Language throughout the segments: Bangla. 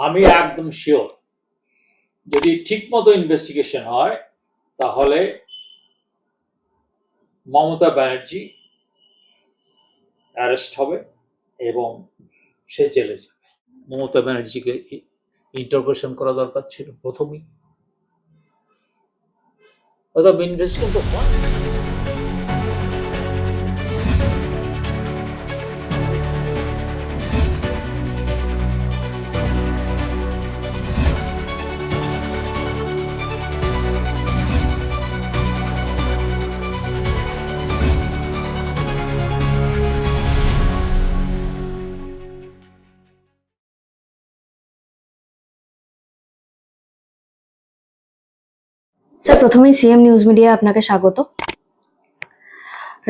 আমি একদম শিওর যদি ঠিকমতো ইনভেস্টিগেশন হয় তাহলে মমতা ব্যানার্জি অ্যারেস্ট হবে এবং সে জেলে যাবে। মমতা ব্যানার্জিকে ইন্টারোগেশন করা দরকার ছিল প্রথমেই, অথবা ইনভেস্টিগেশন তো হয়। স্যার, প্রথমেই সিএম নিউজ মিডিয়া আপনাকে স্বাগত।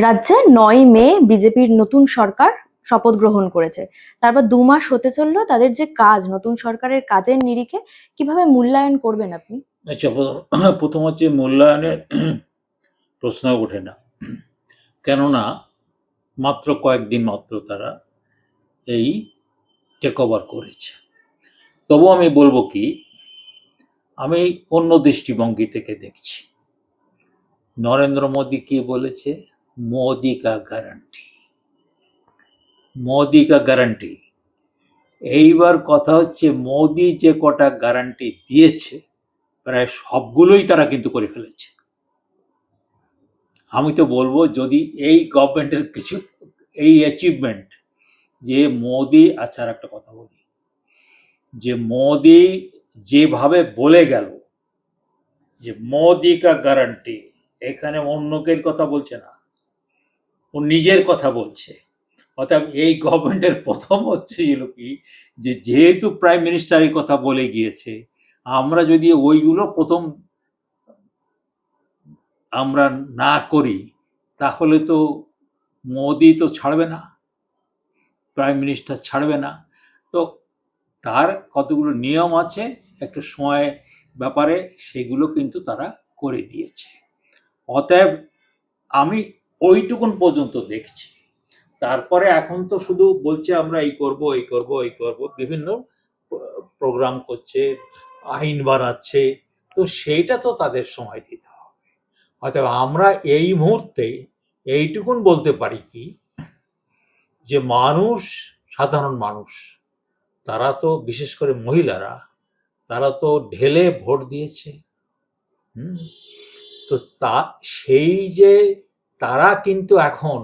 রাজ্যে 9 মে বিজেপির নতুন সরকার শপথ গ্রহণ করেছে, তারপর 2 মাস হতে চললো তাদের যে কাজ, নতুন সরকারের কাজের নিরিখে কিভাবে মূল্যায়ন করবেন আপনি? আচ্ছা, প্রথম হচ্ছে মূল্যায়নের প্রশ্ন ওঠে না, কেননা মাত্র কয়েকদিন মাত্র তারা এই টেক ওভার করেছে। তবু আমি বলবো কি, আমি অন্য দৃষ্টিভঙ্গি থেকে দেখছি। নরেন্দ্র মোদী কি বলেছে? মোদি কা গ্যারান্টি, মোদি কা গ্যারান্টি। এইবার কথা হচ্ছে মোদি যে কটা গ্যারান্টি দিয়েছে প্রায় সবগুলোই তারা কিন্তু করে ফেলেছে। আমি তো বলবো যদি এই গভর্নমেন্টের কিছু এই অ্যাচিভমেন্ট যে মোদি, আচ্ছা আর একটা কথা বলি, যে মোদি যেভাবে বলে গেল যে মোদি কা গ্যারান্টি, এখানে অন্যকের কথা বলছে না, ও নিজের কথা বলছে। অর্থাৎ এই গভর্নমেন্টের প্রথম হচ্ছিল কি, যে যেহেতু প্রাইম মিনিস্টার এই কথা বলে গিয়েছে, আমরা যদি ওইগুলো প্রথম আমরা না করি তাহলে তো মোদি তো ছাড়বে না, প্রাইম মিনিস্টার ছাড়বে না। তো তার কতগুলো নিয়ম আছে, একটু সময় ব্যাপারে, সেগুলো কিন্তু তারা করে দিয়েছে। অতএব আমি ওইটুকুন পর্যন্ত দেখছি। তারপরে এখন তো শুধু বলছে আমরা এই করব এই করব এই করব, বিভিন্ন প্রোগ্রাম করছে, আইন বানাচ্ছে, তো সেইটা তো তাদের সময় দিতে হবে। অতএব আমরা এই মুহূর্তে এইটুকুন বলতে পারি কি, যে মানুষ, সাধারণ মানুষ, তারা তো বিশেষ করে মহিলারা, তারা তো ঢেলে ভোট দিয়েছে। তো তা সেই যে তারা কিন্তু এখন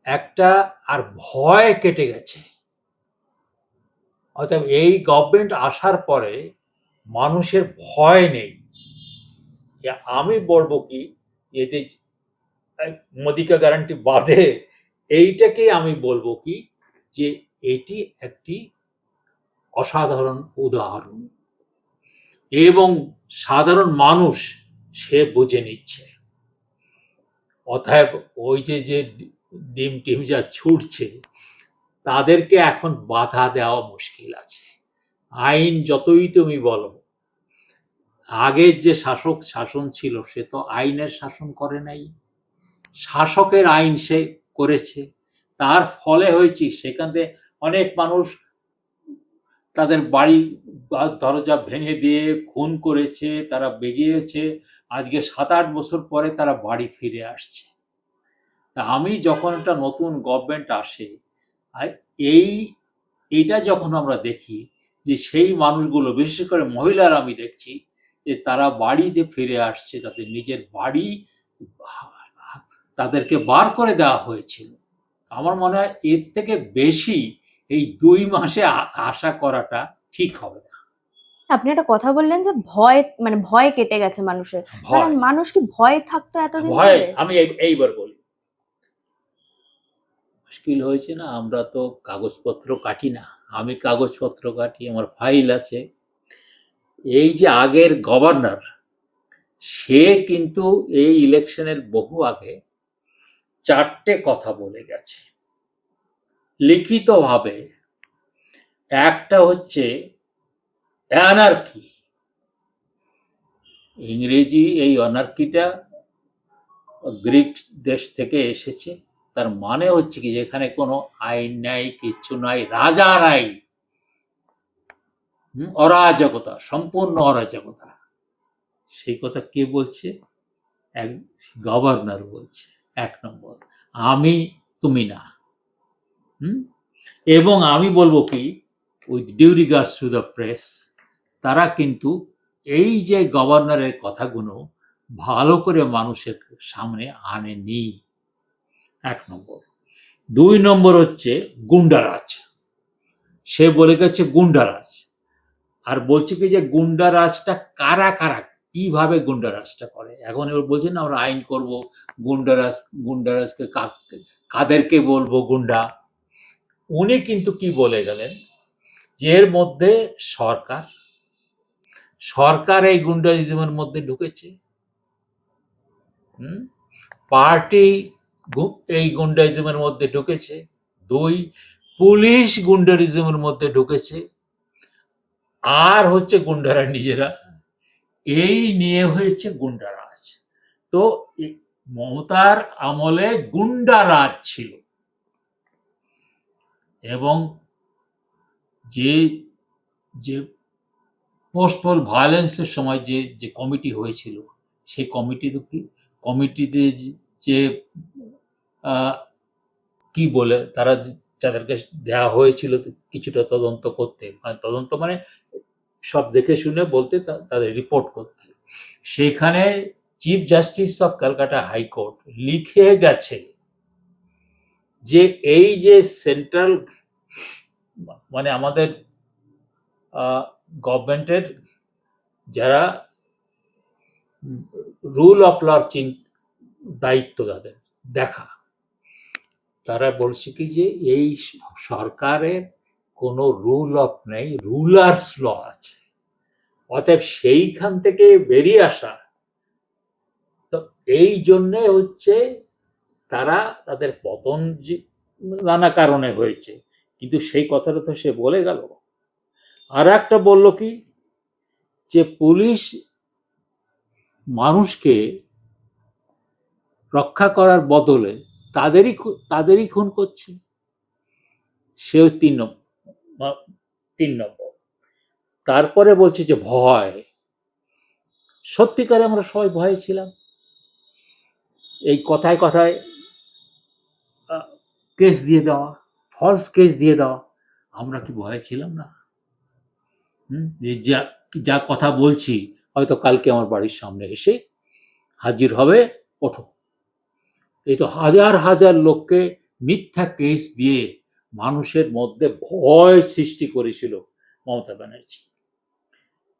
একটা আর ভয় কেটে গেছে। অর্থাৎ এই গভর্নমেন্ট আসার পরে মানুষের ভয় নেই। আমি বলবো কি, এতে মোদি কা গ্যারান্টি বাদে এইটাকে আমি বলবো কি, যে এটি একটি অসাধারণ উদাহরণ এবং সাধারণ মানুষ সে বুঝে নিচ্ছে। অতএব ওই যে যে ডিম টিম যা ছুটছে, তাদেরকে এখন বাধা দেওয়া মুশকিল আছে। আইন যতই তুমি বলো, আগের যে শাসন ছিল সে তো আইনের শাসন করে নাই, শাসকের আইন সে করেছে। তার ফলে হয়েছে সেখান থেকে অনেক মানুষ তাদের বাড়ি দরজা ভেঙে দিয়ে খুন করেছে, তারা বেরিয়েছে, আজকে 7-8 বছর পরে তারা বাড়ি ফিরে আসছে। তা আমি যখন একটা নতুন গভর্নমেন্ট আসে, আর এইটা যখন আমরা দেখি যে সেই মানুষগুলো, বিশেষ করে মহিলারা, আমি দেখছি যে তারা বাড়িতে ফিরে আসছে, তাদের নিজের বাড়ি তাদেরকে বার করে দেওয়া হয়েছিল। আমার মনে হয় এর থেকে বেশি এই 2 মাসে আশা করাটা ঠিক হবে না। আপনি একটা কথা বললেন যে ভয় কেটে গেছে মানুষের। ভয়, মানুষ কি ভয় থাকতো এতদিন ভয়, ধরে? আমি এইবার বলি, মুশকিল হয়েছে না, আমরা তো কাগজপত্র কাটি না, আমি কাগজপত্র কাটি, আমার ফাইল আছে। এই যে আগের গভর্নর, সে কিন্তু এই ইলেকশনের বহু আগে 4টে কথা বলে গেছে লিখিতভাবে। একটা হচ্ছে অ্যানার্কি, ইংরেজি এই অ্যানার্কিটা গ্রিক দেশ থেকে এসেছে। তার মানে হচ্ছে কি, যেখানে কোনো আইন নাই, কিচ্ছু নাই, রাজা নাই, অরাজকতা, সম্পূর্ণ অরাজকতা। সেই কথা কে বলছে? এক গভর্নর বলছে। 1 নম্বর, আমি, তুমি না। হুম এবং আমি বলবো কি, with due regards to the press, তারা কিন্তু এই যে গভর্নরের কথাগুলো ভালো করে মানুষের সামনে আনেনি। 1 নম্বর। 2 নম্বর হচ্ছে গুন্ডারাজ। সে বলে গেছে গুন্ডারাজ, আর বলছে কি যে গুন্ডারাজটা কারা কারা, কিভাবে গুন্ডারাজটা করে। এখন এবার বলছে না আমরা আইন করব, গুন্ডারাজ, গুন্ডারাজকে কাদেরকে বলবো গুন্ডা। উনি কিন্তু কি বলে গেলেন যে এর মধ্যে সরকার সরকার এই গুন্ডারিজমের মধ্যে ঢুকেছে। পার্টি এই গুন্ডারিজমের মধ্যে ঢুকেছে। 2, পুলিশ গুন্ডারিজমের মধ্যে ঢুকেছে। আর হচ্ছে গুন্ডারা নিজেরা। এই নিয়ে হয়েছে গুন্ডারাজ। তো মমতার আমলে গুন্ডারাজ ছিল, এবং যে যে পোস্টপল ভায়োলেন্সের সময় যে যে কমিটি হয়েছিল, সেই কমিটিতে যে কি বলে তারা যাদেরকে দেওয়া হয়েছিল কিছুটা তদন্ত করতে, মানে তদন্ত মানে সব দেখে শুনে বলতে, তাদের রিপোর্ট করতে, সেখানে chief justice of Calcutta high court লিখে গেছে যে এই যে সেন্ট্রাল, মানে আমাদের গভর্নমেন্টের যারা রুল অফ লর দায়িত্ব তাদের দেখা, তারা বলছে কি যে এই সরকারের কোনো রুল অফ নেই, রুলার্স ল আছে। অতএব সেইখান থেকে বেরিয়ে আসা, তো এই জন্যে হচ্ছে তারা তাদের পতন নানা কারণে হয়েছে, কিন্তু সেই কথাটা তো সে বলে গেল। আর একটা বলল কি যে পুলিশ মানুষকে রক্ষা করার বদলে তাদেরই খুন করছে। সেও 3 নম্বর। তারপরে বলছে যে ভয়, সত্যিকারে আমরা সবাই ভয়ে ছিলাম। এই কথায় কথায় কেস দিয়ে দেওয়া, ফলস কেস দিয়ে দেওয়া, আমরা কি ভয়ে ছিলাম না? যা কথা বলছি হয়তো কালকে আমার বাড়ির সামনে এসে হাজির হবে, ওঠো। এই তো হাজার হাজার লোককে মিথ্যা কেস দিয়ে মানুষের মধ্যে ভয় সৃষ্টি করেছিল মমতা ব্যানার্জি।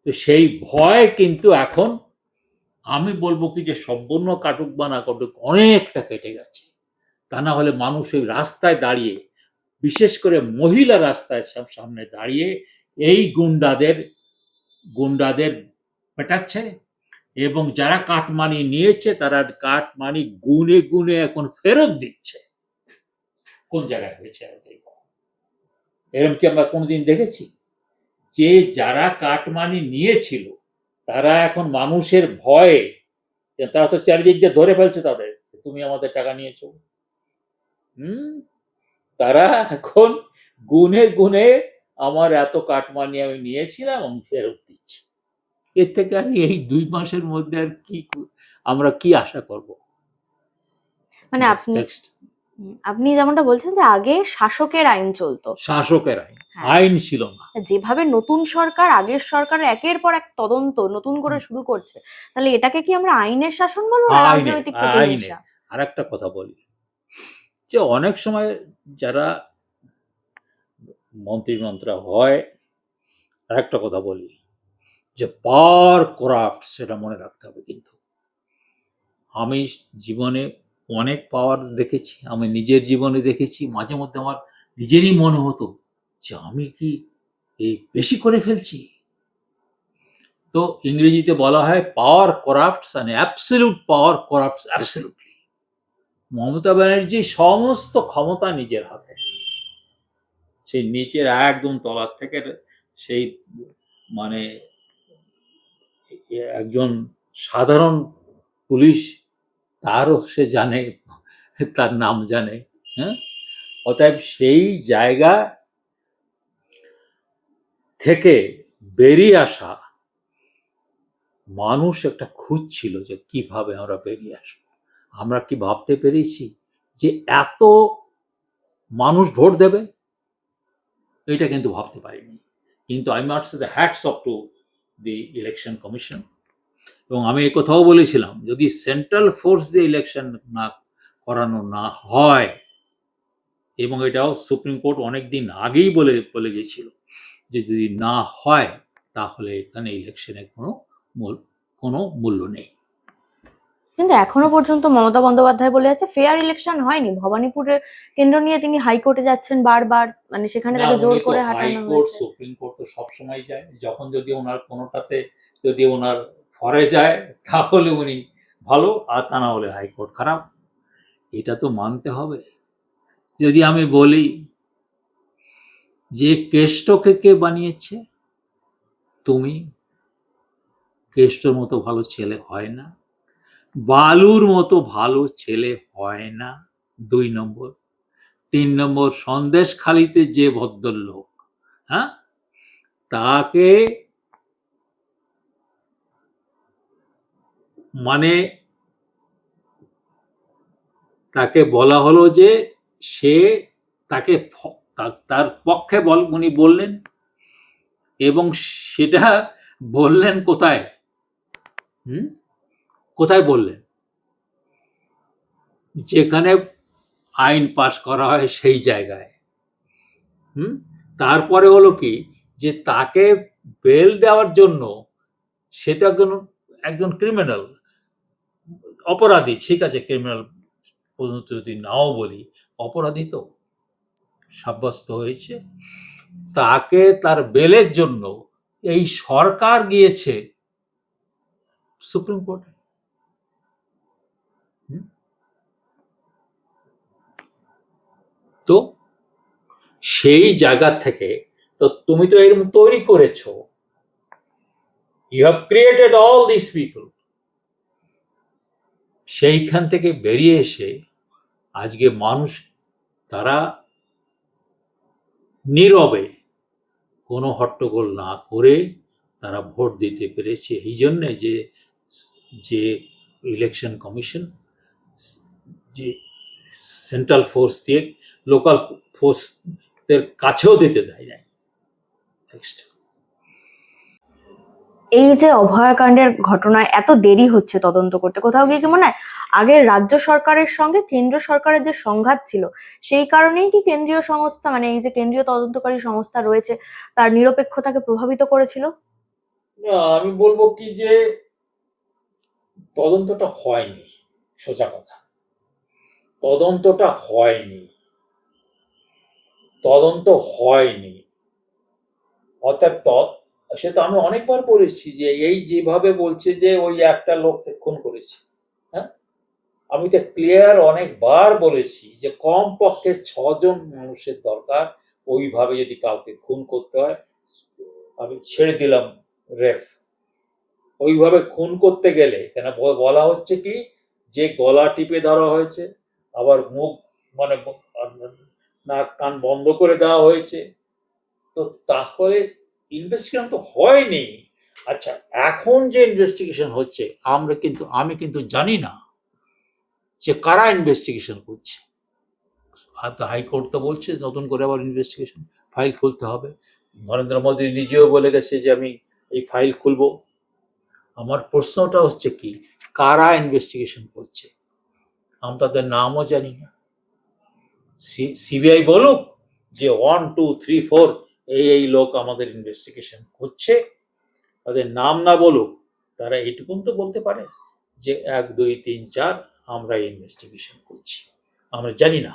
তো সেই ভয় কিন্তু এখন আমি বলবো কি যে সম্পূর্ণ কাটুক বা না কাটুক, অনেকটা কেটে গেছে। তা না হলে মানুষ ওই রাস্তায় দাঁড়িয়ে, বিশেষ করে মহিলা রাস্তায় সামনে দাঁড়িয়ে এই গুন্ডাদের পেটাচ্ছে, এবং যারা কাটমানি নিয়েছে তারা কাটমানি গুনে গুনে এখন ফেরত দিচ্ছে। কোন জায়গায় হয়েছে এরকম কি আমরা কোনোদিন দেখেছি? যে যারা কাটমানি নিয়েছিল তারা এখন মানুষের ভয়ে, তারা তো চারিদিক দিয়ে ধরে ফেলছে তাদের, তুমি আমাদের টাকা নিয়েছো। তারা এখন গুনে গুনে আমার এত কাটমানি আমি নিয়েছিলাম, আমি ফেরত দিচ্ছি। এর থেকে আর এই 2 মাসের মধ্যে আর কি আমরা কি আশা করব? মানে আপনি যেমনটা বলছেন যে আগে শাসকের আইন চলতো, শাসকের আইন, হ্যাঁ, আইন ছিল না। যেভাবে নতুন সরকার আগের সরকারের একের পর এক তদন্ত নতুন করে শুরু করছে, তাহলে এটাকে কি আমরা আইনের শাসন বলবো না রাজনৈতিক প্রতিহিংসা? আর একটা কথা বলি, যে অনেক সময় যারা মন্ত্রীরা হয়, আর একটা কথা বলি যে পাওয়ার করাপ্ট, সেটা মনে রাখতে হবে। কিন্তু আমি জীবনে অনেক পাওয়ার দেখেছি, আমি নিজের জীবনে দেখেছি। মাঝে মধ্যে আমার নিজেরই মনে হতো যে আমি কি এই বেশি করে ফেলছি। তো ইংরেজিতে বলা হয় power corrupts and absolute power corrupts absolutely. Mamata Banerjee সমস্ত ক্ষমতা নিজের হাতে, সেই নিচের একদম তলার থেকে সেই মানে একজন সাধারণ পুলিশ, তারও সে জানে, তার নাম জানে। অতএব সেই জায়গা থেকে বেরিয়ে আসা, মানুষ একটা খুঁজছিল যে কিভাবে আমরা বেরিয়ে আসবো। আমরা কি ভাবতে পেরেছি যে এত মানুষ ভোট দেবে? এটা কিন্তু ভাবতে পারিনি। কিন্তু I must say the hats off to the election commission. এবং আমি এই কথাও বলেছিলাম, যদি সেন্ট্রাল ফোর্স দিয়ে ইলেকশন না করানো না হয়, এবং এটাও সুপ্রিম কোর্ট অনেকদিন আগেই বলে গিয়েছিল যে যদি না হয় তাহলে এখানে ইলেকশনের কোনো মূল্য নেই। কিন্তু এখনো পর্যন্ত মমতা বন্দ্যোপাধ্যায় বলে আছে ফেয়ার ইলেকশন হয়নি। ভবানীপুরের কেন্দ্র নিয়ে তিনি হাইকোর্টে যাচ্ছেন বারবার, মানে সেখানে না, তাকে জোর উনি তো করে হাঁটানো হাইকোর্ট হয়েছে। সুপ্রিম কোর্ট তো সবসময় যায়। যখন যদি ওনার কোনোটাতে যদি ওনার ফরে যায় তাহলে উনি ভালো, আর তা না হলে হাইকোর্ট খারাপ। এটা তো মানতে হবে। যদি আমি বলি যে কেষ্টকে কে বানিয়েছে, তুমি। কেষ্টর মতো ভালো ছেলে হয় না, বালুর মতো ভালো ছেলে হয় না। 2 নম্বর। 3 নম্বর, সন্দেশখালিতে যে ভদ্রলোক, হ্যাঁ, তাকে মানে তাকে বলা হলো যে সে তাকে তার পক্ষে উনি বললেন, এবং সেটা বললেন কোথায়? কোথায় বললেন? যেখানে আইন পাশ করা হয় সেই জায়গায়। তারপরে হলো কি, যে তাকে বেল দেওয়ার জন্য, সে তো একজন একজন ক্রিমিনাল, অপরাধী। ঠিক আছে, ক্রিমিনাল পর্যন্ত যদি নাও বলি, অপরাধী তো সাব্যস্ত হয়েছে। তাকে তার বেলের জন্য এই সরকার গিয়েছে সুপ্রিম কোর্টে। তো সেই জায়গা থেকে তো তুমি তো এরকম তৈরি করেছো, you have created all this people. সেইখান থেকে বেরিয়ে এসে আজকে মানুষ, তারা নীরবে কোনো হট্টগোল না করে তারা ভোট দিতে পেরেছে। এই জন্যে যে যে ইলেকশন কমিশন যে সেন্ট্রাল ফোর্স দিয়ে লোকাল ফোর্সদের কাছেও দিতে দেয় নাই। নেক্সট, এই যে অভয়াকাণ্ডের ঘটনায় এত দেরি হচ্ছে তদন্ত করতে, কোথাও গিয়ে কি মনে হয় আগের রাজ্য সরকারের সঙ্গে কেন্দ্র সরকারের যে সংঘাত ছিল সেই কারণেই কি কেন্দ্রীয় সংস্থা, মানে এই যে কেন্দ্রীয় তদন্তকারী সংস্থা রয়েছে, তার নিরপেক্ষতাকে প্রভাবিত করেছিল? আমি বলবো কি যে তদন্তটা হয়নি, সোজা কথা। তদন্তটা হয়নি, তদন্ত হয়নি। অর্থাৎ সে তো আমি অনেকবার বলেছি যে এই যেভাবে বলছে যে ওই একটা লোক খুন করেছে, হ্যাঁ, আমি তো ক্লিয়ার অনেকবার বলেছি যে কম পক্ষে 6 জন মানুষের দরকার। ওইভাবে যদি কাউকে খুন করতে হয়, আমি ছেড়ে দিলাম রেফ। ওইভাবে খুন করতে গেলে কেন বলা হচ্ছে কি যে গলা টিপে ধরা হয়েছে, আবার মুখ মানে নাক কান বন্ধ করে দেওয়া হয়েছে। তো তাহলে ইনভেস্টিগেশন তো হয়নি। আচ্ছা, এখন যে ইনভেস্টিগেশন হচ্ছে, আমি কিন্তু জানি না যে কারা ইনভেস্টিগেশন করছে। হাইকোর্ট তো বলছে নতুন করে আবার ইনভেস্টিগেশন ফাইল খুলতে হবে। নরেন্দ্র মোদী নিজেও বলে গেছে যে আমি এই ফাইল খুলবো। আমার প্রশ্নটা হচ্ছে কি, কারা ইনভেস্টিগেশন করছে? আমি তাদের নামও জানি না। সিবিআই বলুক যে 1 2 3 4 এই লোক আমাদের ইনভেস্টিগেশন করছে, তাদের নাম না বলুক, তারা এইটুকুন তো বলতে পারে যে 1 2 3 4 আমরা ইনভেস্টিগেশন করছি। আমরা জানি না।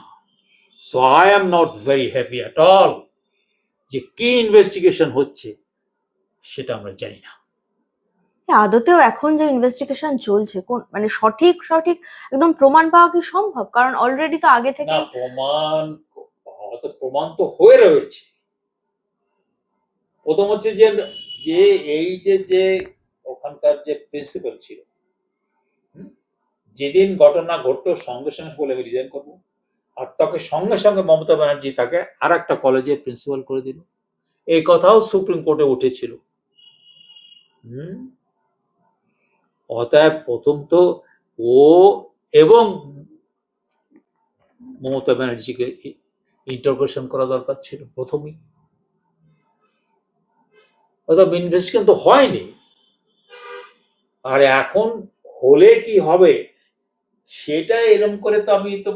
So I am not very happy at all যে কি ইনভেস্টিগেশন হচ্ছে সেটা আমরা জানি না। আদতেও এখন যে ইনভেস্টিগেশন চলছে কোন মানে সঠিক সঠিক একদম প্রমাণ পাওয়া কি সম্ভব? কারণ অলরেডি তো আগে না, থেকেই প্রমাণ তো হয়ে রয়েছে। প্রথম হচ্ছে যে যে এই যে ওখানকার যে প্রিন্সিপাল ছিল, যেদিন ঘটনা ঘটলো সঙ্গে সঙ্গে বলে রিজাইন করবো, আর তাকে সঙ্গে সঙ্গে মমতা ব্যানার্জি তাকে আর একটা কলেজে প্রিন্সিপাল করে দিল। এই কথাও সুপ্রিম কোর্টে উঠেছিল। হুম, অতএব প্রথম তো ও এবং মমতা ব্যানার্জিকে ইন্টারোগেশন করা দরকার ছিল প্রথমেই। অতএব ইনভেস্টিগেশন তো হয়নি। আর এখন হলে কি হবে সেটা এরকম করে তো আমি তো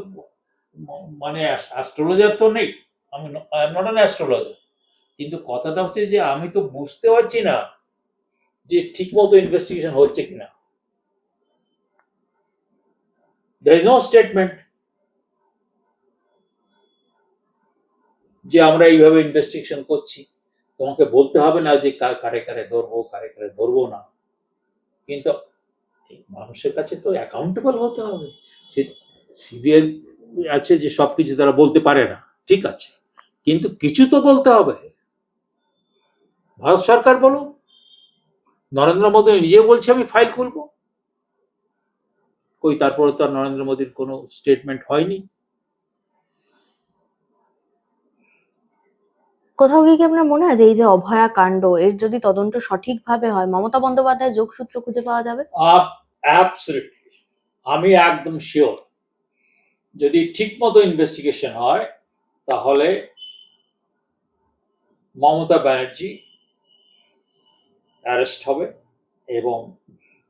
মানে অ্যাস্ট্রোলজার তো নেই, আমি I am not an astrologer, কিন্তু কথাটা হচ্ছে যে আমি তো বুঝতে পারছি না যে ঠিক মতো ইনভেস্টিগেশন হচ্ছে কিনা। দেয়ার ইজ নো স্টেটমেন্ট যে আমরা এইভাবে ইনভেস্টিগেশন করছি। তোমাকে বলতে হবে না যে কারে কারে ধরবো কারে কারে ধরবো না, কিন্তু মানুষের কাছে তো অ্যাকাউন্টেবল হতে হবে। সে সিবিআই আছে যে সবকিছু তারা বলতে পারে না, ঠিক আছে, কিন্তু কিছু তো বলতে হবে। ভারত সরকার বলো, নরেন্দ্র মোদী নিজে বলছে আমি ফাইল খুলবো, কই তারপরে তো নরেন্দ্র মোদীর কোনো স্টেটমেন্ট হয়নি। কোথাও গিয়ে কি আপনার মনে হয় যে এই যে অভয়া কাণ্ড, এর যদি তদন্ত সঠিকভাবে হয়, মমতা বন্দ্যোপাধ্যায়ের যোগসূত্র খুঁজে পাওয়া যাবে? অ্যাবসলিউটলি, আমি একদম শিওর যদি ঠিক মতো ইনভেস্টিগেশন হয় তাহলে মমতা ব্যানার্জি অ্যারেস্ট হবে এবং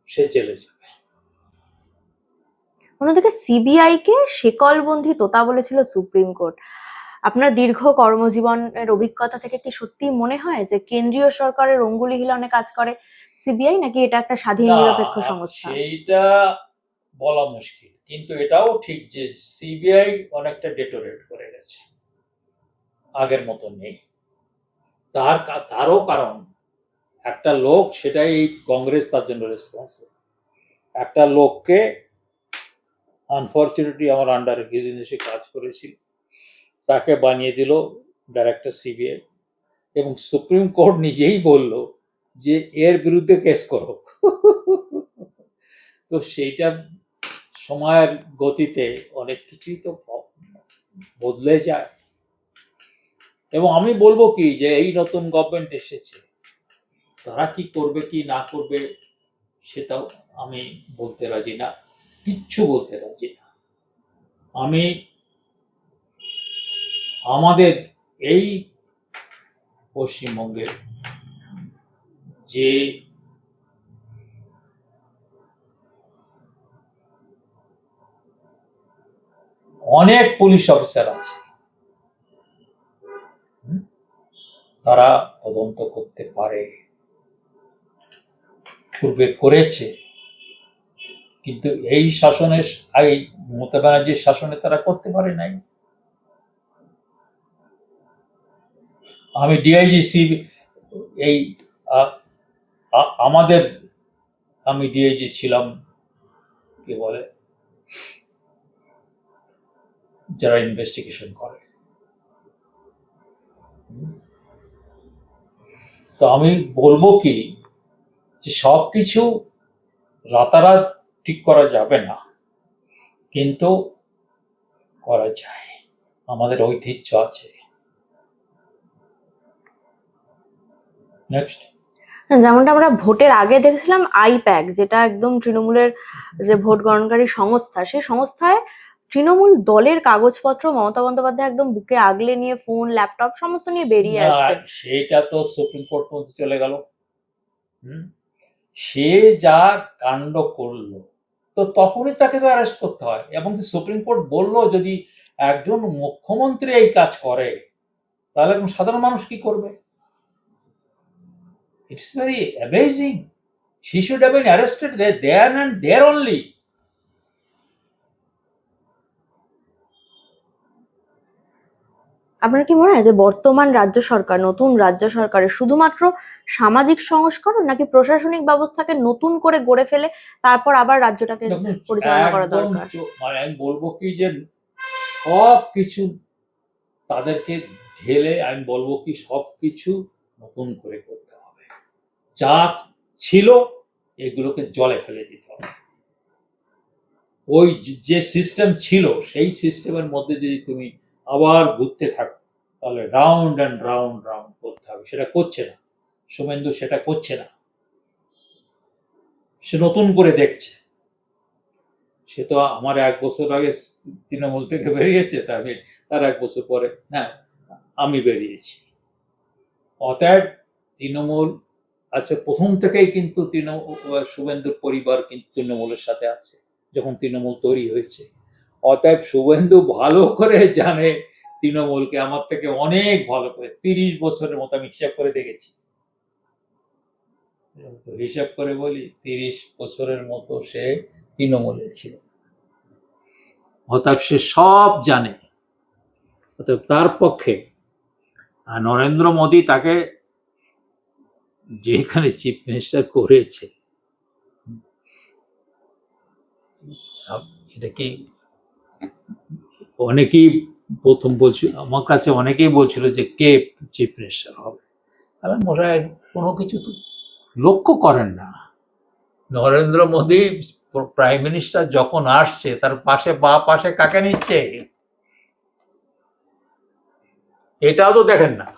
সে জেলে যাবে। অন্যদিকে সিবিআই কে শেকলবন্দি তোতা বলেছিল সুপ্রিম কোর্ট। আপনার দীর্ঘ কর্মজীবনের অভিজ্ঞতা থেকে কি সত্যি মনে হয় যে কেন্দ্রীয় সরকারের অঙ্গুলি হিলনে কাজ করে সিবিআই, নাকি এটা একটা স্বাধীন না, নিরপেক্ষ সংস্থা? সেইটা বলা মুশকিল, কিন্তু এটাও ঠিক যে সিবিআই অনেকটা ডেটোরেট করে গেছে, আগের মতো নেই। তারও কারণ একটা লোক, সেটাই কংগ্রেস তার জন্য রেসপন্সিবল। একটা লোককে আনফর্চুনেটলি আমার আন্ডারে কিছুদিন এসে কাজ করেছিল, তাকে বানিয়ে দিল ডাইরেক্টর সিবিআই, এবং সুপ্রিম কোর্ট নিজেই বলল যে এর বিরুদ্ধে কেস করো। তো সেইটা সময়ের গতিতে অনেক কিছুই তো বদলে যায়। এবং আমি বলবো কি যে এই নতুন গভর্নমেন্ট এসেছে, তারা কি করবে কি না করবে সেটাও আমি বলতে রাজি না, কিচ্ছু বলতে রাজি না। আমি আমাদের এই পশ্চিমবঙ্গের যে অনেক পুলিশ অফিসার আছে, তারা তদন্ত করতে পারে, পূর্বে করেছে, কিন্তু এই শাসনের, এই মমতা ব্যানার্জির শাসনে তারা করতে পারে নাই। আমি ডিআইজি এই আমাদের, আমি ডিআইজি ছিলাম কি বলে যারা ইনভেস্টিগেশন করে, তো আমি বলবো কি যে সবকিছু রাতারাত ঠিক করা যাবে না, কিন্তু করা যায়, আমাদের ঐতিহ্য আছে। নেক্সট, যেমনটা আমরা ভোটের আগে দেখেছিলাম আইপ্যাক, যেটা একদম তৃণমূলের যে ভোট গণনাকারী সংস্থা, সেই সংস্থায় তৃণমূল দলের কাগজপত্র মমতা বন্দ্যোপাধ্যায় একদম বুকে আগলে নিয়ে ফোন ল্যাপটপ সমস্ত নিয়ে বেরিয়ে না আসছেন। সেটা তো সুপ্রিম কোর্ট পর্যন্ত চলে গেল। সে যা কাণ্ড করলো তো তখনই তাকে তো অ্যারেস্ট করতে হয়, এবং সুপ্রিম কোর্ট বললো যদি একজন মুখ্যমন্ত্রী এই কাজ করে তাহলে সাধারণ মানুষ কি করবে? It's very amazing. She should have been arrested there and there only. আপনার কি মনে হয় যে বর্তমান রাজ্য সরকার, নতুন রাজ্য সরকারের শুধুমাত্র সামাজিক সংস্করণ, নাকি প্রশাসনিক ব্যবস্থাকে নতুন করে গড়ে ফেলে তারপর আবার রাজ্যটাকে পরিচালনা করা একদম দরকার? মানে আমি বলবো কি যে সব কিছু তাদেরকে ঢেলে, আমি বলবো কি সব কিছু নতুন করে করতে হবে, যা ছিল এগুলোকে জলে ফেলে দিতে হবে। ওই যে সিস্টেম ছিল সেই সিস্টেমের মধ্যে যদি তুমি আবার ঘুরতে থাকো তাহলে রাউন্ড অ্যান্ড রাউন্ড রাউন্ড করতে হবে, সেটা করছে না শুভেন্দু, সেটা করছে না। সে নতুন করে দেখছে। সে তো আমার 1 বছর আগে তৃণমূল থেকে বেরিয়েছে, তার 1 বছর পরে না আমি বেরিয়েছি। অতএব তৃণমূল আচ্ছা প্রথম থেকেই কিন্তু শুভেন্দুর পরিবার কিন্তু তৃণমূলের সাথে আছে যখন তৃণমূল তৈরি হয়েছে। অতএব শুভেন্দু ভালো করে জানে তৃণমূলকে, আমার থেকে অনেক ভালো করে। 30 বছরের মতো আমি হিসাব করে দেখেছি, হিসাব করে বলি 30 বছরের মতো সে তৃণমূলে ছিল। অতএব সে সব জানে। অতএব তার পক্ষে নরেন্দ্র মোদী তাকে যেখানে চিফ মিনিস্টার করেছে, এটা কি অনেকেই প্রথম বলছিল, আমার কাছে অনেকেই বলছিল যে কে চিফ মিনিস্টার হবে। আমি মশাই কোনো কিছু তো লক্ষ্য করেন না। নরেন্দ্র মোদী প্রাইম মিনিস্টার যখন আসছে তার পাশে পাশে কাকে নিচ্ছে এটাও তো দেখেন না।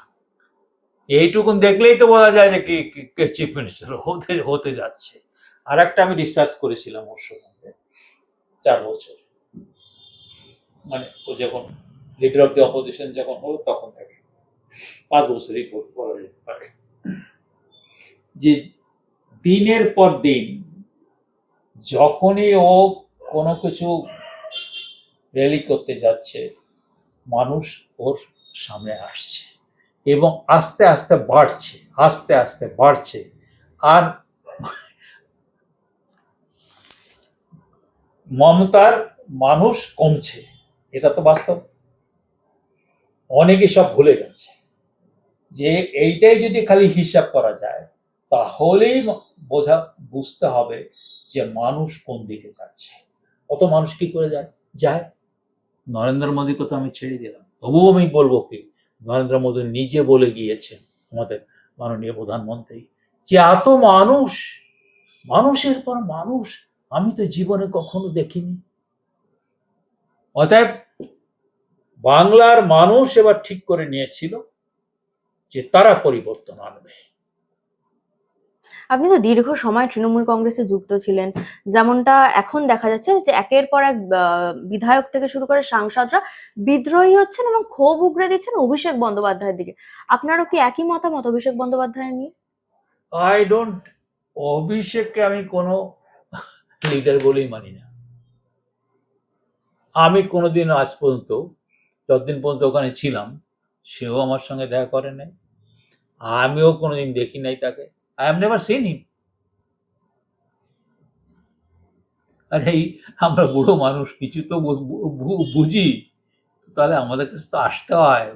এইটুকুন দেখলেই তো বোঝা যায় যে কে চিফ মিনিস্টার হতে যাচ্ছে। আর একটা আমি রিসার্চ করেছিলাম ওর সঙ্গে 4 বছর, মানে ও যখন লিডার অফ দি অপোজিশন যখন হলো তখন থেকে 5 বছরই বলা যেতে পারে, যে দিনের পর দিন যখনই ও কোনো কিছু র্যালি করতে যাচ্ছে মানুষ ওর সামনে আসছে এবং আস্তে আস্তে বাড়ছে, আস্তে আস্তে বাড়ছে। আর মমতার মানুষ কমছে, এটা তো বাস্তব। অনেকে সব ভুলে গেছে যে এইটাই যদি খালি হিসাব করা যায় তাহলেই বুঝতে হবে যে মানুষ কোন দিকে যাচ্ছে। অত মানুষ কি করে যায়। নরেন্দ্র মোদীকে তো আমি ছেড়ে দিলাম, তবুও আমি বলবো কি নরেন্দ্র মোদী নিজে বলে গিয়েছেন, আমাদের মাননীয় প্রধানমন্ত্রী, যে এত মানুষের পর মানুষ আমি তো জীবনে কখনো দেখিনি। অতএব বাংলার মানুষ এবার ঠিক করে নিয়েছিল যে তারা পরিবর্তন আনবে। আপনি তো দীর্ঘ সময় তৃণমূল কংগ্রেসে যুক্ত ছিলেন, যেমনটা এখন দেখা যাচ্ছে যে একের পর এক বিধায়ক থেকে শুরু করে সাংসদরা বিদ্রোহী হচ্ছেন এবং ক্ষোভ উগরে দিচ্ছেন অভিষেক বন্দ্যোপাধ্যায়ের দিকে। আপনারও কি একই মতামত অভিষেক বন্দ্যোপাধ্যায় নিয়ে? আই ডোন্ট, অভিষেককে আমি কোনো লিডার বলেই মানি না। আমি কোনোদিন আজ পর্যন্ত, যতদিন পর্যন্ত ওখানে ছিলাম, সেও আমার সঙ্গে দেখা করে নাই, আমিও কোনোদিন দেখি নাই তাকে। I have never seen him. আর এই আমরা বুড়ো মানুষ কিছু তো বুঝি, তাহলে আমাদের কাছে তো আসতে হয়,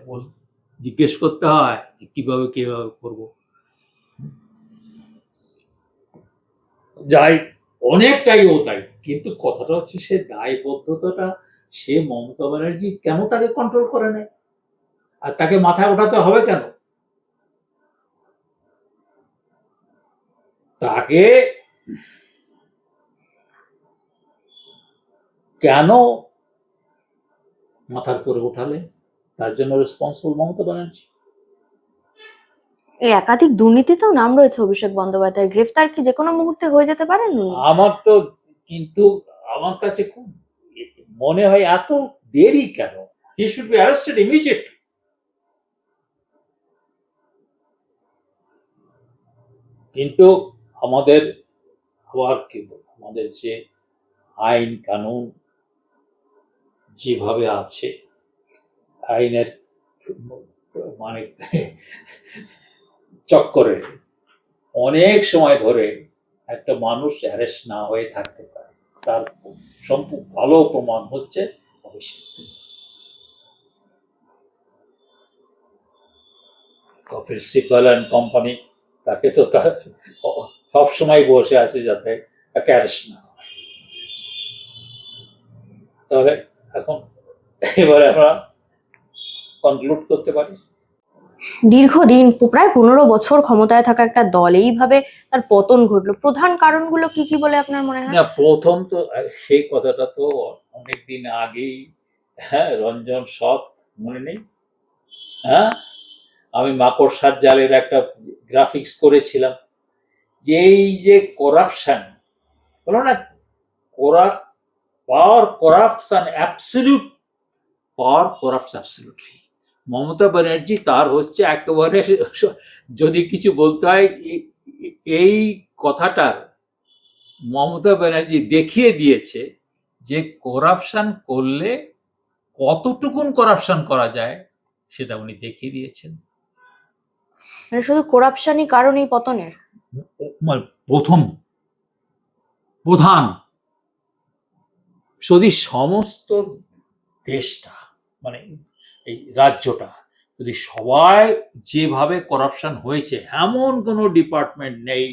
জিজ্ঞেস করতে হয় যে কিভাবে করবো। যাই অনেকটাই ও তাই, কিন্তু কথাটা হচ্ছে সে দায়বদ্ধতাটা সে মমতা ব্যানার্জি কেন তাকে কন্ট্রোল করে নেয়, আর তাকে মাথায় ওঠাতে হবে কেন? তাকে কেন মাথার করে উঠালে? তার জন্য রেসপন্সিবল মমতা ব্যানার্জি। এই একাধিক দুর্নীতিতেও নাম রয়েছে অভিষেক বন্দ্যোপাধ্যায়, গ্রেফতার কি যে কোনো মুহূর্তে হয়ে যেতে পারেন উনি? আমার তো কিন্তু আমার কাছে খুব মনে হয় এত দেরি কেন? He should be arrested immediately. কিন্তু আমাদের আবার কি আমাদের যে আইন কানুন যেভাবে আছে, আইনের মানে চক্করে অনেক সময় ধরে একটা মানুষ অ্যারেস্ট না হয়ে থাকতে পারে। তার ভালো প্রমাণ হচ্ছে অভিষেক। কফির সিপাল অ্যান্ড কোম্পানি, তাকে তো তার সবসময় বসে আছে যাতে তাকে অ্যারেস্ট না হয়। তাহলে এখন এবারে আমরা কনক্লুড করতে পারি, দীর্ঘদিন প্রায় 15 বছর ক্ষমতায় থাকা একটা দল এইভাবে তার পতন ঘটলো, প্রধান কারণগুলো কি কি বলে আপনার মনে হয়? না প্রথম তো সেই কথাটা তো অনেকদিন আগেই, হ্যাঁ, রঞ্জন সৎ মনে নেই? হ্যাঁ, আমি মাকড়সার জালের একটা গ্রাফিক্স করেছিলাম যে এই যে করাপশন, বলো না, power corrupts and absolute power corrupts absolutely. Mamata Banerjee তার হচ্ছে একেবারে, যদি কিছু বলতে হয় এই কথাটার মমতা ব্যানার্জি দেখিয়ে দিয়েছে যে করাপশন করলে কতটুকুন করাপশন করা যায়, সেটা উনি দেখিয়ে দিয়েছেন। মানে শুধু করাপশনই কারণ এই পতনের? মানে প্রধান, যদি সমস্ত দেশটা, মানে এই রাজ্যটা, যদি সবাই যেভাবে করাপশন হয়েছে, এমন কোনো ডিপার্টমেন্ট নেই,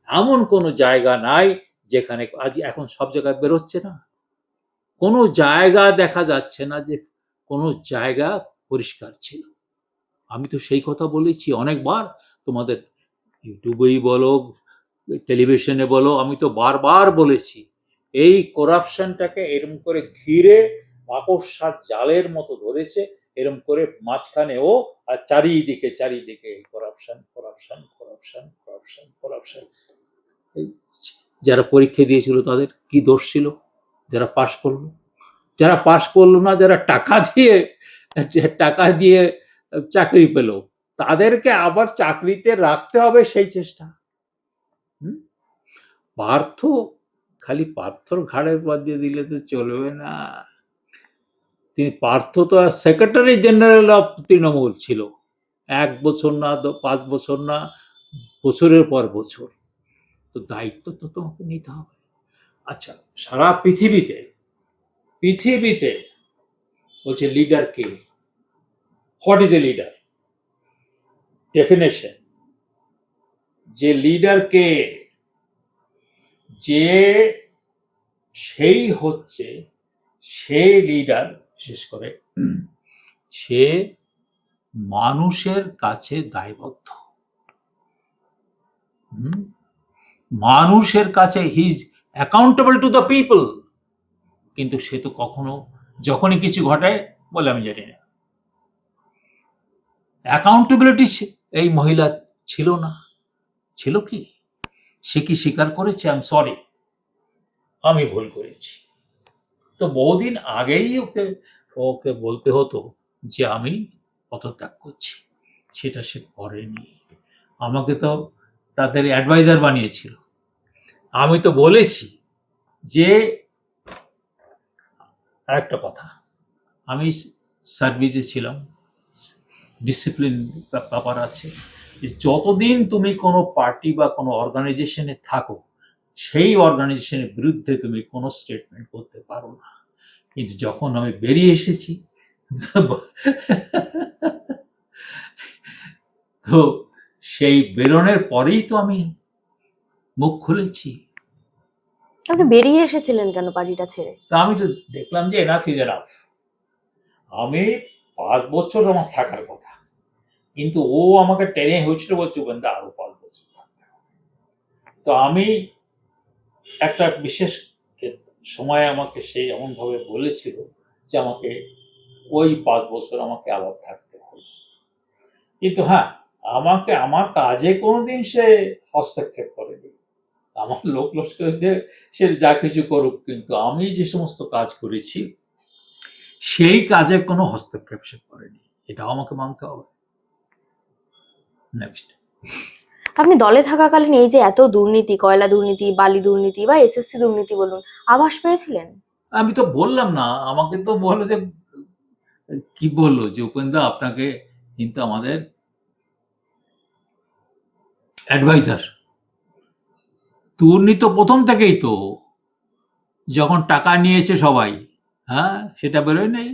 এমন কোনো জায়গা নাই যেখানে, আজ এখন সব জায়গায় বেরোচ্ছে না, কোনো জায়গা দেখা যাচ্ছে না যে কোনো জায়গা পরিষ্কার ছিল। আমি তো সেই কথা বলেছি অনেকবার, তোমাদের ইউটিউবেই বলো, টেলিভিশনে বলো, আমি তো বারবার বলেছি এই করাপশনটাকে এরম করে ঘিরে মাকড়সার জালের মতো ধরেছে, এরম করে মাঝখানেও, আর চারিদিকে চারিদিকে corruption corruption corruption corruption corruption. যারা পরীক্ষা দিয়েছিল তাদের কি দোষ ছিল? যারা পাশ করলো, যারা পাশ করলো না, যারা টাকা দিয়ে চাকরি পেল, তাদেরকে আবার চাকরিতে রাখতে হবে সেই চেষ্টা। পার্থ, খালি পার্থর ঘাড়ের পর দিয়ে দিলে তো চলবে না। তিনি, পার্থ তো সেক্রেটারি জেনারেল অফ তৃণমূল ছিল, 1 বছর না 5 বছর না, বছরের পর বছর। তো দায়িত্ব তো তোমাকে নিতে হবে। আচ্ছা, সারা পৃথিবীতে বলছে leader K? What is a leader? Definition, যে লিডার কে, যে সেই হচ্ছে সেই লিডার, বিশেষ করে সে মানুষের কাছে দায়বদ্ধ। মানুষের কাছে he is accountable to the people. কিন্তু সে তো কখনো, যখনই কিছু ঘটে বলে আমি জানি না। অ্যাকাউন্টেবিলিটি এই মহিলা ছিল না। ছিল কি? সে কি স্বীকার করেছে, আই এম সরি, আমি ভুল করেছি? তো বহুদিন আগেই ওকে বলতে হতো যে আমি পদত্যাগ করছি, সেটা সে করেনি। আমাকে তো তাদের অ্যাডভাইজার বানিয়েছিল। আমি তো বলেছি যে একটা কথা, আমি সার্ভিসে ছিলাম, ডিসিপ্লিন ব্যাপার আছে, যে যতদিন তুমি কোনো পার্টি বা কোনো অর্গানাইজেশনে থাকো, সেই অর্গানাইজেশনের বিরুদ্ধে তুমি কোনো স্টেটমেন্ট করতে পারো না। কিন্তু যখন আমি বেরিয়ে এসেছি, তো সেই বেরোনোর পরেই তো আমি মুখ খুলেছি। আপনি বেরিয়ে এসেছিলেন কেন পার্টিটা ছেড়ে? তা আমি তো দেখলাম যে এনাফ ইজ এনাফ। আমি 5 বছর আমার থাকার কথা, কিন্তু ও আমাকে টেনে হয়েছিল, বলছে বন্ধু আরো 5 বছর থাকতে হবে। তো আমি একটা বিশেষ সময় আমাকে সেই এমন ভাবে বলেছিল যে আমাকে ওই 5 বছর আমাকে আবার থাকতে হবে। কিন্তু হ্যাঁ, আমাকে আমার কাজে কোনোদিন সে হস্তক্ষেপ করেনি। আমার লোক লস্কর দিয়ে সে যা কিছু করুক, কিন্তু আমি যে সমস্ত কাজ করেছি সেই কাজে কোনো হস্তক্ষেপ সে করেনি, এটাও আমাকে মানতে হবে। নেক্সট, আপনি দলে থাকাকালীন এই যে এত দুর্নীতি, কয়লা দুর্নীতি, বালি দুর্নীতি বা এসএসসি দুর্নীতি বলুন, আভাস পেয়েছিলেন? আমি তো বললাম না, আমাকে তো বললো যে, কি বললো যে উপেন্দা আপনাকে কিন্তু আমাদের অ্যাডভাইজার। দুর্নীতি প্রথম থেকেই তো, যখন টাকা নিয়েছে সবাই, হ্যাঁ, সেটা বেরোয় নাই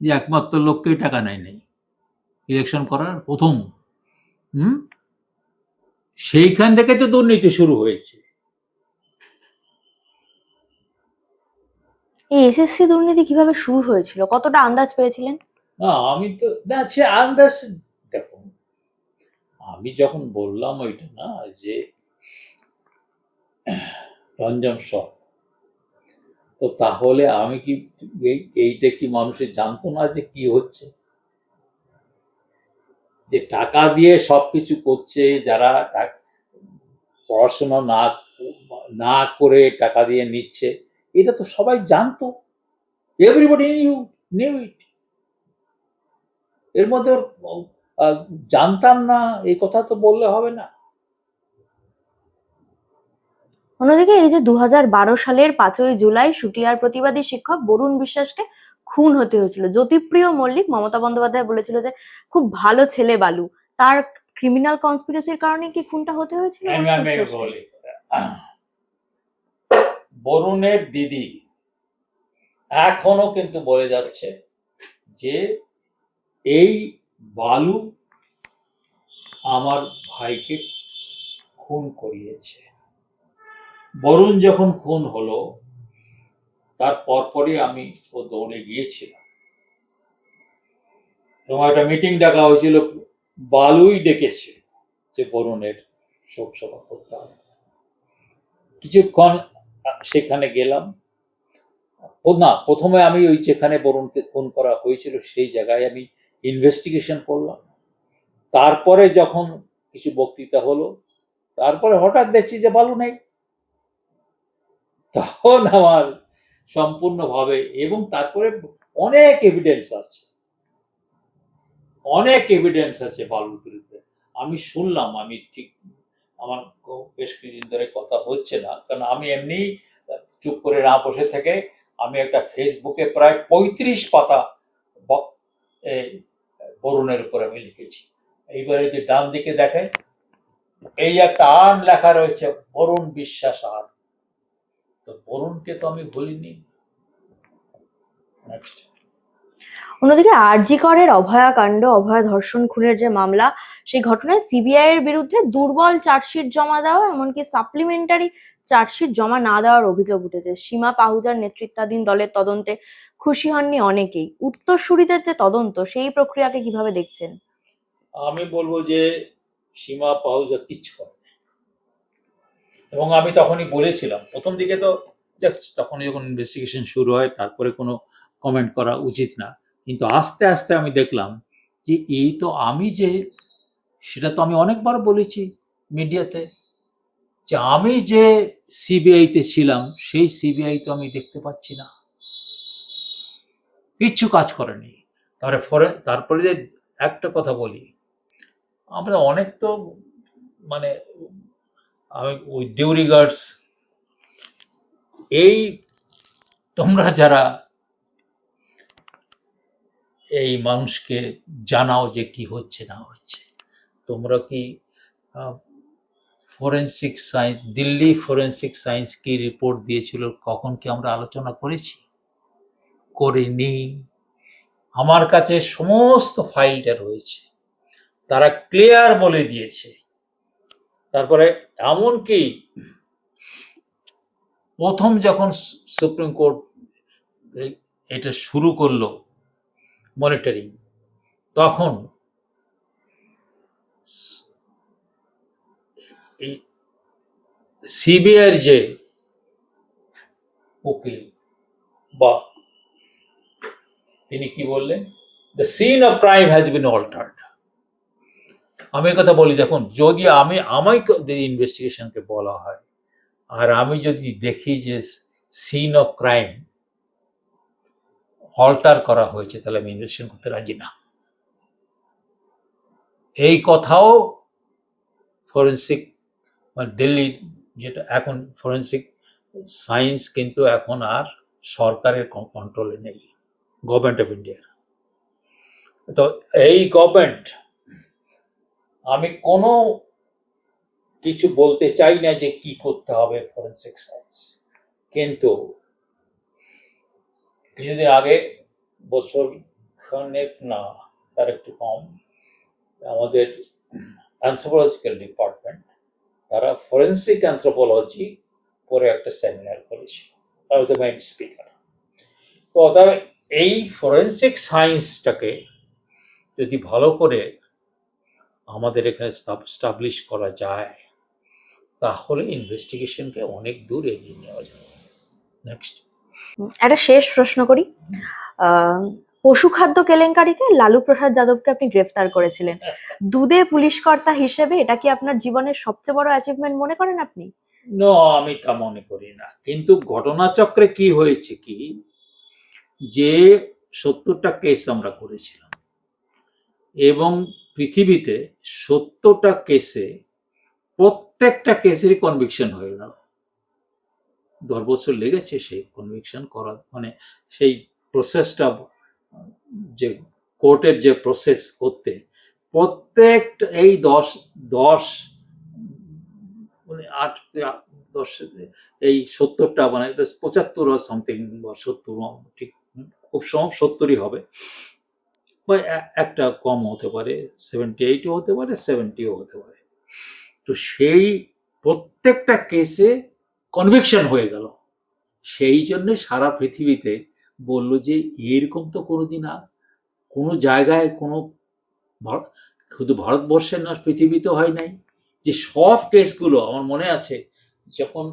যে একমাত্র লোককেই টাকা নেয় নাই ইলেকশন করার প্রথম। সেইখান থেকে তো দুর্নীতি শুরু হয়েছে। এই এসএসসি দুর্নীতি কিভাবে শুরু হয়েছিল, কতটা আন্দাজ পেয়েছিলেন? না, আমি তো সে আন্দাজ, দেখো, আমি যখন বললাম ওইটা না, যে রঞ্জন সব, তো তাহলে আমি কি এইটা কি মানুষের জানতো না যে কি হচ্ছে, যে টাকা দিয়ে সবকিছু করছে, যারা পড়াশোনা না করে টাকা দিয়ে নিচ্ছে, এটা তো সবাই জানতো, এভরিবডি নিউ ইট। এর মধ্যে আহ, জানতাম না এই কথা তো বললে হবে না। অন্যদিকে এই যে 2012 সালের 5ই জুলাই শুটিয়ার প্রতিবাদী শিক্ষক বরুণ বিশ্বাসকে খুন হতে হয়েছিল, জ্যোতিপ্রিয় মল্লিক, মমতা বন্দ্যোপাধ্যায় বলেছিল যে খুব ভালো ছেলে বালু, তার ক্রিমিনাল কনস্পিরেসির কারণে কি খুনটা হতে হয়েছিল আমি বরুণ আমি বিশ্বাসকে? বলি, বরুণের দিদি এখনো কিন্তু বলে যাচ্ছে যে এই বালু আমার ভাইকে খুন করিয়েছে। বরুণ যখন খুন হলো তার পরপরই আমি ও দৌড়ে গিয়েছিলাম এবং একটা মিটিং ডাকা হয়েছিল, বালুই ডেকেছে যে বরুণের শোক সভা করতে হবে। কিছুক্ষণ সেখানে গেলাম, ও না, প্রথমে আমি ওই যেখানে বরুণকে খুন করা হয়েছিল সেই জায়গায় আমি ইনভেস্টিগেশন করলাম। তারপরে যখন কিছু বক্তৃতা হলো, তারপরে হঠাৎ দেখছি যে বালু নেই। তখন আমার সম্পূর্ণভাবে, এবং তারপরে অনেক এভিডেন্স আছে, অনেক এভিডেন্স আছে বালুর বিরুদ্ধে। আমি শুনলাম, আমি ঠিক আমার বেশ কিছুদিন ধরে কথা হচ্ছে না, কারণ আমি এমনি চুপ করে না বসে থেকে আমি একটা ফেসবুকে প্রায় 35 পাতা বরুণের উপর আমি লিখেছি। এইবারে যে ডান দিকে দেখেন, এই একটা আন লেখা রয়েছে বরুণ বিশ্বাস আর, তো বরুণকে তো আমি ভুলিনি। নেক্সট। অন্যদিকে আরজি করের অভয়া কাণ্ড, অভয়া ধর্ষণ খুনের যে মামলা, সেই ঘটনায় সিবিআই এর বিরুদ্ধে দুর্বল চার্জশিট জমা দেওয়া, এমনকি সাপ্লিমেন্টারি চার্জশিট জমা না দেওয়ার অভিযোগ উঠেছে। সীমা পাহুজার নেতৃত্বাধীন দলের তদন্তে খুশি হননি অনেকেই। উত্তরসূরিদের যে তদন্ত, সেই প্রক্রিয়াকে কিভাবে দেখছেন? আমি বলবো যে সীমা পাহুজা কিচ্ছু করে না। এবং আমি তখনই বলেছিলাম, প্রথম দিকে তো তখন যখন ইনভেস্টিগেশন শুরু হয় তারপরে কোনো কমেন্ট করা উচিত না, কিন্তু আস্তে আস্তে আমি দেখলাম যে এই তো আমি যে, সেটা তো আমি অনেকবার বলেছি মিডিয়াতে, যে আমি যে সিবিআইতে ছিলাম সেই সিবিআই তো আমি দেখতে পাচ্ছি না, কিচ্ছু কাজ করেনি। তারপরে যে একটা কথা বলি, আমরা অনেক তো মানে আমি ওই ডিউ রিগার্ডস, এই তোমরা যারা এই মানুষকে জানাও যে কি হচ্ছে না হচ্ছে, তোমরা কি forensic science, Delhi forensic science কি রিপোর্ট দিয়েছিল কখন কি আমরা আলোচনা করেছি? করিনি। আমার কাছে সমস্ত ফাইলটা রয়েছে, তারা ক্লিয়ার বলে দিয়েছে। তারপরে এমনকি প্রথম যখন সুপ্রিম কোর্ট এটা শুরু করলো মনিটরিং, তখন এই সিবিআইয়ের যে উকিল বা তিনি কি বললেন, the scene of crime has been altered. আমি কথা বলি, দেখুন, যদি আমায় যদি ইনভেস্টিগেশনকে বলা হয় আর আমি যদি দেখি যে সিন অফ ক্রাইম অল্টার করা হয়েছে, তাহলে আমি ইনভেস্টিগেশন করতে রাজি না। এই কথাও ফরেন্সিক মানে দিল্লির যেটা এখন ফরেন্সিক সায়েন্স কিন্তু এখন আর সরকারের কন্ট্রোলে নেই, গভর্নমেন্ট অফ ইন্ডিয়া। তো এই গভর্নমেন্ট, আমি কোনো কিছু বলতে চাই না যে কি করতে হবে ফরেন্সিক সায়েন্স, কিন্তু কিছুদিন আগে, বছর খানেক না তার একটু কম, আমাদের অ্যানথ্রোপোলজিক্যাল ডিপার্টমেন্ট তারা ফরেন্সিক অ্যানথ্রোপোলজি পরে একটা সেমিনার করেছিল, আমি দ্য মেইন স্পিকার। তো তবে এই ফরেন্সিক সায়েন্সটাকে যদি ভালো করে আমাদের এখানে স্টাবলিশ করা যায়, তাহলে ইনভেস্টিগেশনকে অনেক দূর এগিয়ে নেওয়া যাবে। নেক্সট। একটা শেষ প্রশ্ন করি। পশু খাদ্য কেলেঙ্কারিতে লালু প্রসাদ যাদবকে আপনি গ্রেফতার করেছিলেন। দুধে পুলিশ কর্তা হিসেবে এটা কি আপনার জীবনের সবচেয়ে বড় অ্যাচিভমেন্ট মনে করেন আপনি? আমি তা মনে করি না, কিন্তু ঘটনাচক্রে কি হয়েছে কি, যে 70টা কেস আমরা করেছিলাম এবং পৃথিবীতে 70টা কেসে প্রত্যেকটা কেসেরই কনভিকশন হয়ে গেল। 10 বছর লেগেছে সেই কনভিকশন করা, মানে সেই প্রসেসটা, যে কোর্টের যে প্রসেস করতে, প্রত্যেকটা এই 10 মানে 8 10 এই 70টা, মানে 75 সামথিং বা 70, ঠিক খুব সব 70ই হবে, বা একটা কম হতে পারে, 78ও হতে পারে, 70ও হতে পারে। তো সেই প্রত্যেকটা কেসে কনভিকশন হয়ে গেল। সেই জন্য সারা পৃথিবীতে বলল যে এরকম তো কোনোদিন কোনো জায়গায় কোনো, শুধু ভারতবর্ষের না, পৃথিবীতে হয় নাই, যে সব কেসগুলো আমার মনে আছে যখন,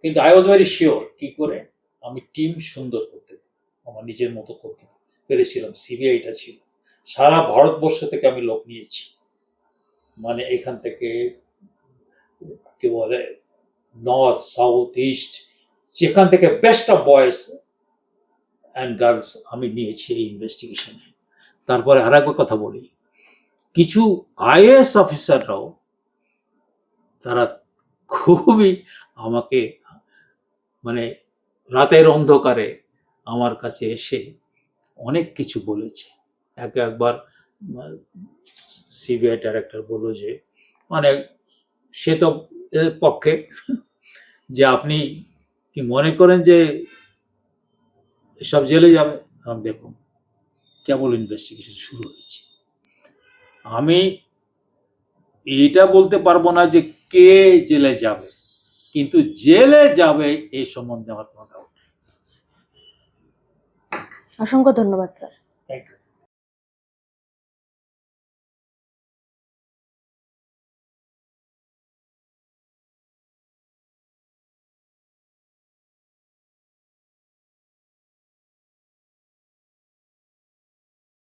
কিন্তু আই ওয়াজ ভেরি শিওর কি করে আমি টিম সুন্দর করতে, আমার নিজের মতো করতে পেরেছিলাম। সিবিআইটা ছিল, সারা ভারতবর্ষ থেকে আমি লোক নিয়েছি, মানে এখান থেকে কি বলে নর্থ সাউথ ইস্ট, যেখান থেকে best of boys and girls আমি নিয়েছি এই ইনভেস্টিগেশনে। তারপরে আর একবার কথা বলি, কিছু আইএএস অফিসাররাও, তারা খুবই আমাকে, মানে রাতের অন্ধকারে আমার কাছে এসে অনেক কিছু বলেছে। একবার সিবিআই ডাইরেক্টর বলল যে, মানে সে তো এর পক্ষে, যে আপনি কি মনে করেন যে সব জেলে যাবে? দেখুন কেবল ইনভেস্টিগেশন শুরু হয়েছে, আমি এটা বলতে পারবো না যে কে জেলে যাবে, কিন্তু জেলে যাবে এই সম্বন্ধে আমার কোনো ডাউট নেই। অসংখ্য ধন্যবাদ স্যার।